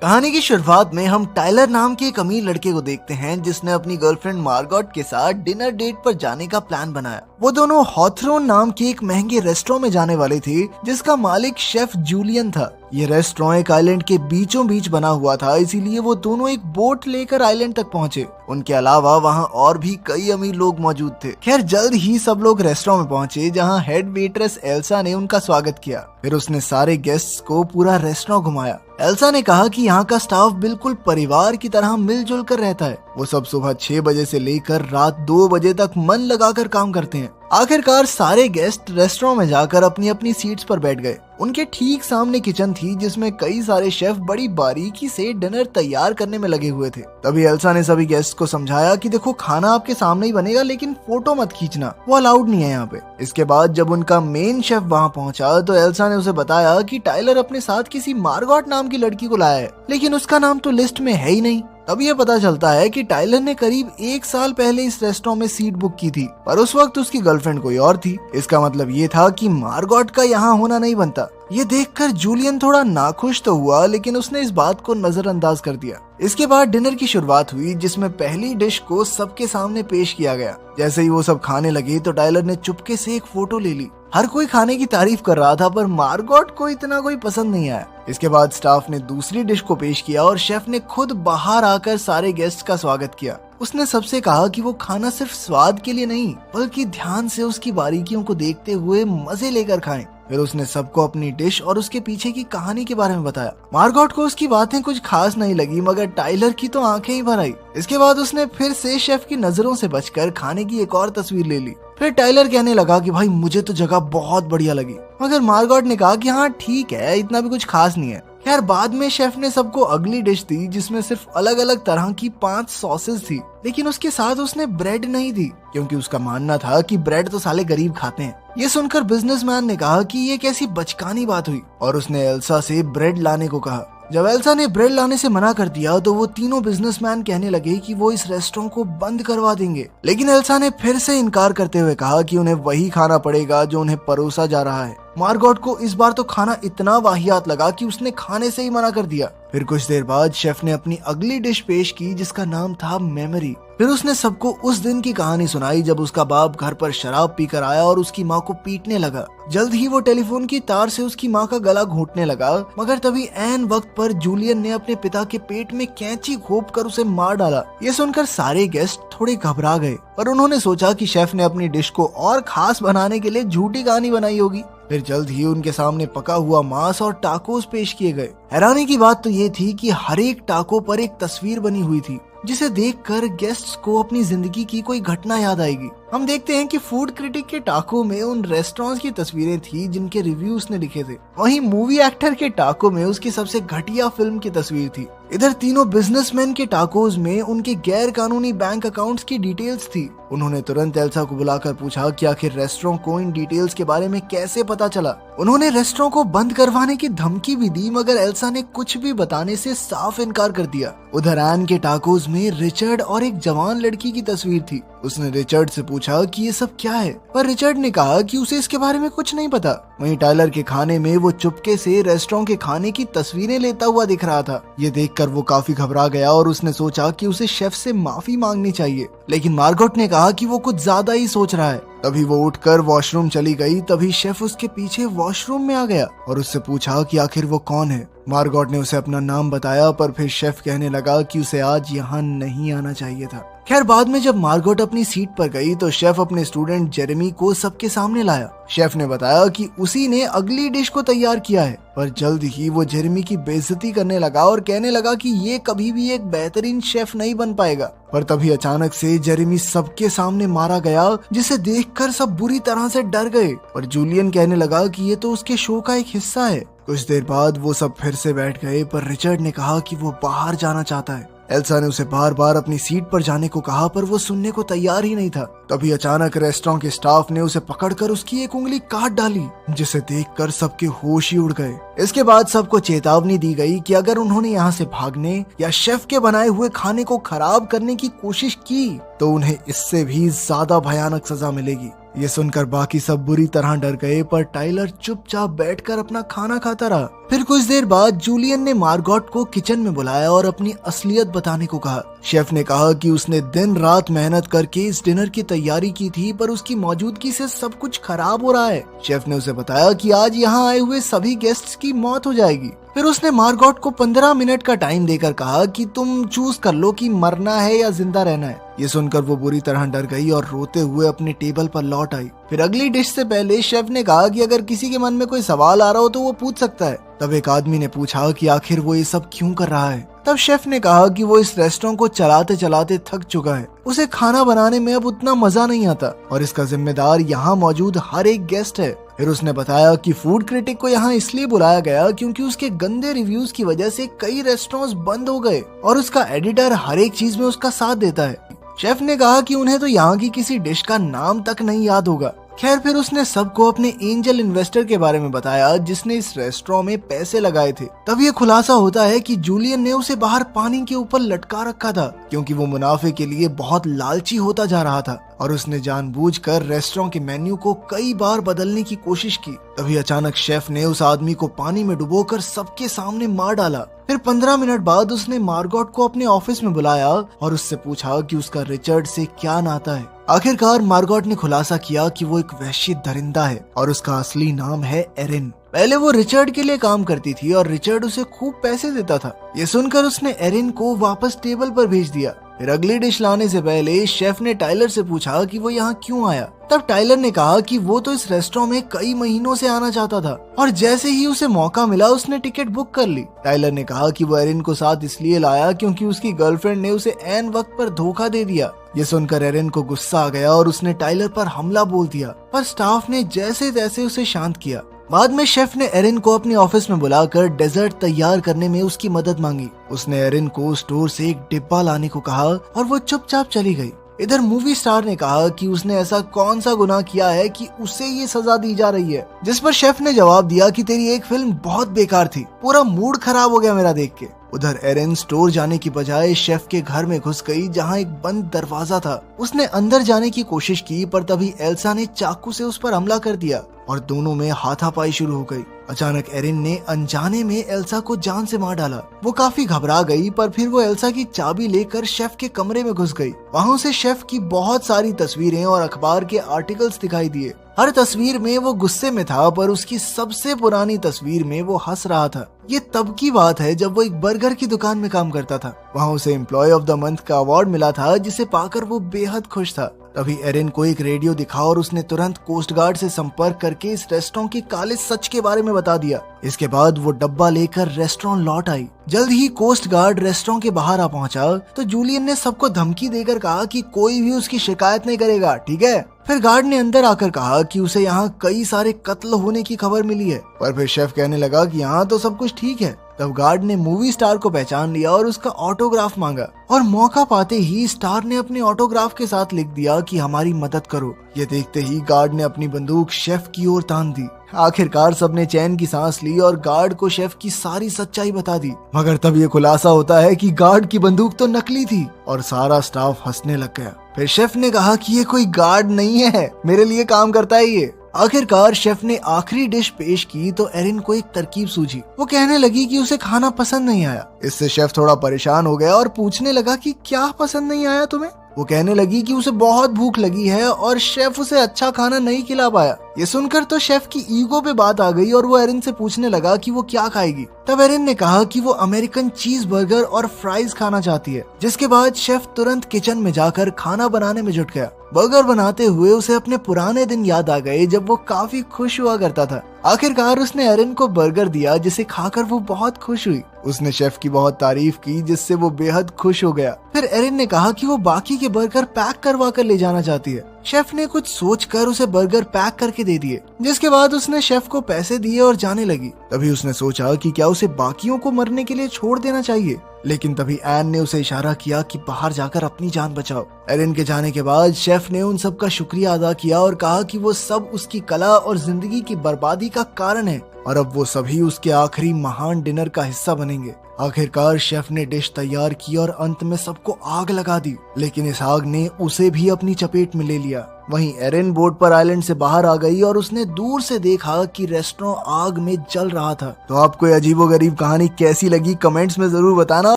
कहानी की शुरुआत में हम टाइलर नाम के एक अमीर लड़के को देखते हैं जिसने अपनी गर्लफ्रेंड मार्गोट के साथ डिनर डेट पर जाने का प्लान बनाया। वो दोनों हॉथरोन नाम के एक महंगे रेस्टोरेंट में जाने वाले थे जिसका मालिक शेफ जूलियन था। ये रेस्टोरेंट एक आइलैंड के बीचों बीच बना हुआ था, इसीलिए वो दोनों एक बोट लेकर आइलैंड तक पहुंचे। उनके अलावा वहां और भी कई अमीर लोग मौजूद थे। खैर जल्द ही सब लोग रेस्टोरेंट में पहुंचे जहां हेड वेट्रेस एल्सा ने उनका स्वागत किया। फिर उसने सारे गेस्ट्स को पूरा रेस्टोरेंट घुमाया। एल्सा ने कहा कि यहाँ का स्टाफ बिल्कुल परिवार की तरह मिलजुल कर रहता है। वो सब सुबह 6 बजे से लेकर रात 2 बजे तक मन लगाकर काम करते हैं। आखिरकार सारे गेस्ट रेस्टोरेंट में जाकर अपनी अपनी सीट्स पर बैठ गए। उनके ठीक सामने किचन थी जिसमें कई सारे शेफ बड़ी बारीकी से डिनर तैयार करने में लगे हुए थे। तभी एल्सा ने सभी गेस्ट को समझाया कि देखो खाना आपके सामने ही बनेगा, लेकिन फोटो मत खींचना, वो अलाउड नहीं है यहाँ पे। इसके बाद जब उनका मेन शेफ वहाँ पहुँचा तो एल्सा ने उसे बताया कि टाइलर अपने साथ किसी मार्गोट नाम की लड़की को लाया है, लेकिन उसका नाम तो लिस्ट में है ही नहीं। तब ये पता चलता है कि टाइलर ने करीब 1 साल पहले इस रेस्टोरेंट में सीट बुक की थी, पर उस वक्त उसकी गर्लफ्रेंड कोई और थी। इसका मतलब ये था कि मार्गोट का यहाँ होना नहीं बनता। ये देखकर जूलियन थोड़ा नाखुश तो हुआ, लेकिन उसने इस बात को नजरअंदाज कर दिया। इसके बाद डिनर की शुरुआत हुई जिसमें पहली डिश को सबके सामने पेश किया गया। जैसे ही वो सब खाने लगे तो टाइलर ने चुपके से एक फोटो ले ली। हर कोई खाने की तारीफ कर रहा था, पर मार्गोट को इतना कोई पसंद नहीं आया। इसके बाद स्टाफ ने दूसरी डिश को पेश किया और शेफ ने खुद बाहर आकर सारे गेस्ट का स्वागत किया। उसने सबसे कहा कि वो खाना सिर्फ स्वाद के लिए नहीं, बल्कि ध्यान से उसकी बारीकियों को देखते हुए मजे लेकर खाएं। फिर उसने सबको अपनी डिश और उसके पीछे की कहानी के बारे में बताया। मार्गोट को उसकी बातें कुछ खास नहीं लगी, मगर टाइलर की तो आंखें ही भर आई। इसके बाद उसने फिर से शेफ की नजरों से बचकर खाने की एक और तस्वीर ले ली। फिर टाइलर कहने लगा कि भाई मुझे तो जगह बहुत बढ़िया लगी, मगर मार्गोट ने कहा कि हाँ ठीक है, इतना भी कुछ खास नहीं है। खैर बाद में शेफ ने सबको अगली डिश दी जिसमें सिर्फ अलग अलग तरह की 5 सॉसेस थी, लेकिन उसके साथ उसने ब्रेड नहीं दी, क्योंकि उसका मानना था कि ब्रेड तो साले गरीब खाते हैं। ये सुनकर बिजनेसमैन ने कहा कि ये कैसी बचकानी बात हुई, और उसने एल्सा से ब्रेड लाने को कहा। जब एल्सा ने ब्रेड लाने से मना कर दिया तो वो तीनों बिजनेसमैन कहने लगे कि वो इस रेस्टोरेंट को बंद करवा देंगे, लेकिन एल्सा ने फिर से इनकार करते हुए कहा कि उन्हें वही खाना पड़ेगा जो उन्हें परोसा जा रहा है। मार्गोट को इस बार तो खाना इतना वाहियात लगा कि उसने खाने से ही मना कर दिया। फिर कुछ देर बाद शेफ ने अपनी अगली डिश पेश की जिसका नाम था मेमोरी। फिर उसने सबको उस दिन की कहानी सुनाई जब उसका बाप घर पर शराब पीकर आया और उसकी माँ को पीटने लगा। जल्द ही वो टेलीफोन की तार से उसकी माँ का गला घोंटने लगा, मगर तभी ऐन वक्त पर जूलियन ने अपने पिता के पेट में कैंची घोंप कर उसे मार डाला। ये सुनकर सारे गेस्ट थोड़े घबरा गए, पर उन्होंने सोचा कि शेफ ने अपनी डिश को और खास बनाने के लिए झूठी कहानी बनाई होगी। फिर जल्द ही उनके सामने पका हुआ मांस और टाकोस पेश किए गए। हैरानी की बात तो ये थी कि हर एक टाको पर एक तस्वीर बनी हुई थी, जिसे देखकर गेस्ट्स को अपनी जिंदगी की कोई घटना याद आएगी। हम देखते हैं कि फूड क्रिटिक के टाको में उन रेस्टोरेंट्स की तस्वीरें थी जिनके रिव्यू उसने लिखे थे। वहीं मूवी एक्टर के टाको में उसकी सबसे घटिया फिल्म की तस्वीर थी। इधर तीनों बिजनेसमैन के टाकोज में उनके गैर कानूनी बैंक अकाउंट्स की डिटेल्स थी। उन्होंने तुरंत एल्सा को बुलाकर पूछा कि आखिर रेस्टोरेंट को इन डिटेल्स के बारे में कैसे पता चला। उन्होंने रेस्टोरेंट को बंद करवाने की धमकी भी दी, मगर एल्सा ने कुछ भी बताने से साफ इनकार कर दिया। उधर एन के टाकोज में रिचर्ड और एक जवान लड़की की तस्वीर थी। उसने रिचर्ड से पूछा कि ये सब क्या है, पर रिचर्ड ने कहा कि उसे इसके बारे में कुछ नहीं पता। वहीं टाइलर के खाने में वो चुपके से रेस्टोरेंट के खाने की तस्वीरें लेता हुआ दिख रहा था। ये देखकर वो काफी घबरा गया और उसने सोचा कि उसे शेफ से माफी मांगनी चाहिए, लेकिन मार्गोट ने कहा कि वो कुछ ज्यादा ही सोच रहा है। तभी वो उठकर वॉशरूम चली गई। तभी शेफ उसके पीछे वॉशरूम में आ गया और उससे पूछा कि आखिर वो कौन है। मार्गोट ने उसे अपना नाम बताया, पर फिर शेफ कहने लगा कि उसे आज यहाँ नहीं आना चाहिए था। खैर बाद में जब मार्गोट अपनी सीट पर गई तो शेफ अपने स्टूडेंट जेरेमी को सबके सामने लाया। शेफ ने बताया कि उसी ने अगली डिश को तैयार किया है, पर जल्द ही वो जेरेमी की बेइज्जती करने लगा और कहने लगा कि ये कभी भी एक बेहतरीन शेफ नहीं बन पाएगा। पर तभी अचानक से जेरेमी सबके सामने मारा गया, जिसे देखकर सब बुरी तरह से डर गए। और जूलियन कहने लगा कि ये तो उसके शो का एक हिस्सा है। कुछ देर बाद वो सब फिर से बैठ गए, पर रिचर्ड ने कहा कि वो बाहर जाना चाहता है। एल्सा ने उसे बार बार अपनी सीट पर जाने को कहा, पर वो सुनने को तैयार ही नहीं था। तभी अचानक रेस्टोरेंट के स्टाफ ने उसे पकड़कर उसकी एक उंगली काट डाली, जिसे देखकर सबके होश ही उड़ गए। इसके बाद सबको चेतावनी दी गई कि अगर उन्होंने यहाँ से भागने या शेफ के बनाए हुए खाने को खराब करने की कोशिश की तो उन्हें इससे भी ज्यादा भयानक सजा मिलेगी। ये सुनकर बाकी सब बुरी तरह डर गए, पर टाइलर चुपचाप बैठकर अपना खाना खाता रहा। फिर कुछ देर बाद जूलियन ने मार्गोट को किचन में बुलाया और अपनी असलियत बताने को कहा। शेफ ने कहा कि उसने दिन रात मेहनत करके इस डिनर की तैयारी की थी, पर उसकी मौजूदगी से सब कुछ खराब हो रहा है। शेफ ने उसे बताया कि आज यहाँ आए हुए सभी गेस्ट्स की मौत हो जाएगी। फिर उसने मार्गोट को 15 मिनट का टाइम देकर कहा कि तुम चूज कर लो कि मरना है या जिंदा रहना है। ये सुनकर वो बुरी तरह डर गई और रोते हुए अपने टेबल पर लौट आई। फिर अगली डिश से पहले शेफ ने कहा कि अगर किसी के मन में कोई सवाल आ रहा हो तो वो पूछ सकता है। तब एक आदमी ने पूछा कि आखिर वो ये सब क्यों कर रहा है। तब शेफ ने कहा कि वो इस रेस्टोरेंट को चलाते चलाते थक चुका है, उसे खाना बनाने में अब उतना मजा नहीं आता और इसका जिम्मेदार यहाँ मौजूद हर एक गेस्ट है। फिर उसने बताया कि फूड क्रिटिक को यहाँ इसलिए बुलाया गया क्योंकि उसके गंदे रिव्यूज की वजह से कई रेस्टोरेंट्स बंद हो गए और उसका एडिटर हर एक चीज में उसका साथ देता है। शेफ ने कहा कि उन्हें तो यहाँ की किसी डिश का नाम तक नहीं याद होगा। खैर, फिर उसने सबको अपने एंजल इन्वेस्टर के बारे में बताया जिसने इस रेस्टोरेंट में पैसे लगाए थे। तब ये खुलासा होता है कि जूलियन ने उसे बाहर पानी के ऊपर लटका रखा था क्योंकि वो मुनाफे के लिए बहुत लालची होता जा रहा था और उसने जानबूझकर रेस्टोरेंट के मेन्यू को कई बार बदलने की कोशिश की। तभी अचानक शेफ ने उस आदमी को पानी में डुबोकर सबके सामने मार डाला। फिर 15 मिनट बाद उसने मार्गोट को अपने ऑफिस में बुलाया और उससे पूछा कि उसका रिचर्ड से क्या नाता है। आखिरकार मार्गोट ने खुलासा किया कि वो एक वहशी दरिंदा है और उसका असली नाम है एरिन। पहले वो रिचर्ड के लिए काम करती थी और रिचर्ड उसे खूब पैसे देता था। ये सुनकर उसने एरिन को वापस टेबल पर भेज दिया। फिर अगली डिश लाने से पहले शेफ ने टाइलर से पूछा कि वो यहाँ क्यों आया। तब टाइलर ने कहा कि वो तो इस रेस्टोरेंट में कई महीनों से आना चाहता था और जैसे ही उसे मौका मिला उसने टिकट बुक कर ली। टाइलर ने कहा कि वो एरिन को साथ इसलिए लाया क्योंकि उसकी गर्लफ्रेंड ने उसे ऐन वक्त पर धोखा दे दिया। ये सुनकर एरिन को गुस्सा आ गया और उसने टाइलर पर हमला बोल दिया, पर स्टाफ ने जैसे तैसे उसे शांत किया। बाद में शेफ ने एरिन को अपने ऑफिस में बुलाकर डेजर्ट तैयार करने में उसकी मदद मांगी। उसने एरिन को स्टोर से एक डिब्बा लाने को कहा और वो चुपचाप चली गई। इधर मूवी स्टार ने कहा कि उसने ऐसा कौन सा गुनाह किया है कि उसे ये सजा दी जा रही है, जिस पर शेफ ने जवाब दिया कि तेरी एक फिल्म बहुत बेकार थी, पूरा मूड खराब हो गया मेरा देख के। उधर एरिन स्टोर जाने की बजाय शेफ के घर में घुस गई जहां एक बंद दरवाजा था। उसने अंदर जाने की कोशिश की पर तभी एल्सा ने चाकू से उस पर हमला कर दिया और दोनों में हाथापाई शुरू हो गई। अचानक एरिन ने अनजाने में एल्सा को जान से मार डाला। वो काफी घबरा गई पर फिर वो एल्सा की चाबी लेकर शेफ के कमरे में घुस गई। वहाँ उसे शेफ की बहुत सारी तस्वीरें और अखबार के आर्टिकल्स दिखाई दिए। हर तस्वीर में वो गुस्से में था पर उसकी सबसे पुरानी तस्वीर में वो हंस रहा था। ये तब की बात है जब वो एक बर्गर की दुकान में काम करता था। वहाँ उसे एम्प्लॉय ऑफ द मंथ का अवार्ड मिला था जिसे पाकर वो बेहद खुश था। तभी एरिन को एक रेडियो दिखा और उसने तुरंत कोस्ट गार्ड से संपर्क करके इस रेस्टोरेंट के काले सच के बारे में बता दिया। इसके बाद वो डब्बा लेकर रेस्टोरेंट लौट आई। जल्द ही कोस्ट गार्ड रेस्टोरेंट के बाहर आ पहुंचा तो जूलियन ने सबको धमकी देकर कहा कि कोई भी उसकी शिकायत नहीं करेगा, ठीक है। फिर गार्ड ने अंदर आकर कहा कि उसे यहाँ कई सारे कत्ल होने की खबर मिली है, पर फिर शेफ कहने लगा कि यहाँ तो सब कुछ ठीक है। तब गार्ड ने मूवी स्टार को पहचान लिया और उसका ऑटोग्राफ मांगा और मौका पाते ही स्टार ने अपने ऑटोग्राफ के साथ लिख दिया कि हमारी मदद करो। ये देखते ही गार्ड ने अपनी बंदूक शेफ की ओर तान दी। आखिरकार सबने चैन की सांस ली और गार्ड को शेफ की सारी सच्चाई बता दी। मगर तब ये खुलासा होता है कि गार्ड की बंदूक तो नकली थी और सारा स्टाफ हंसने लग गया। फिर शेफ ने कहा कि ये कोई गार्ड नहीं है, मेरे लिए काम करता है ये। आखिरकार शेफ ने आखिरी डिश पेश की तो एरिन को एक तरकीब सूझी। वो कहने लगी कि उसे खाना पसंद नहीं आया। इससे शेफ थोड़ा परेशान हो गया और पूछने लगा कि क्या पसंद नहीं आया तुम्हें। वो कहने लगी कि उसे बहुत भूख लगी है और शेफ उसे अच्छा खाना नहीं खिला पाया। ये सुनकर तो शेफ की ईगो पे बात आ गई और वो एरिन से पूछने लगा कि वो क्या खाएगी। तब एरिन ने कहा कि वो अमेरिकन चीज बर्गर और फ्राइज खाना चाहती है, जिसके बाद शेफ तुरंत किचन में जाकर खाना बनाने में जुट गया। बर्गर बनाते हुए उसे अपने पुराने दिन याद आ गए जब वो काफी खुश हुआ करता था। आखिरकार उसने एरिन को बर्गर दिया जिसे खाकर वो बहुत खुश हुई। उसने शेफ की बहुत तारीफ की जिससे वो बेहद खुश हो गया। फिर एरिन ने कहा कि वो बाकी के बर्गर पैक करवा कर ले जाना चाहती है। शेफ ने कुछ सोचकर उसे बर्गर पैक करके दे दिए, जिसके बाद उसने शेफ को पैसे दिए और जाने लगी। तभी उसने सोचा कि क्या उसे बाकियों को मरने के लिए छोड़ देना चाहिए, लेकिन तभी एन ने उसे इशारा किया कि बाहर जाकर अपनी जान बचाओ। एरिन के जाने के बाद शेफ ने उन सब का शुक्रिया अदा किया और कहा कि वो सब उसकी कला और जिंदगी की बर्बादी का कारण है और अब वो सभी उसके आखिरी महान डिनर का हिस्सा बनेंगे। आखिरकार शेफ ने डिश तैयार की और अंत में सबको आग लगा दी, लेकिन इस आग ने उसे भी अपनी चपेट में ले लिया। वहीं एरिन बोट पर आइलैंड से बाहर आ गई और उसने दूर से देखा कि रेस्टोरेंट आग में जल रहा था। तो आपको ये अजीबोगरीब कहानी कैसी लगी कमेंट्स में जरूर बताना।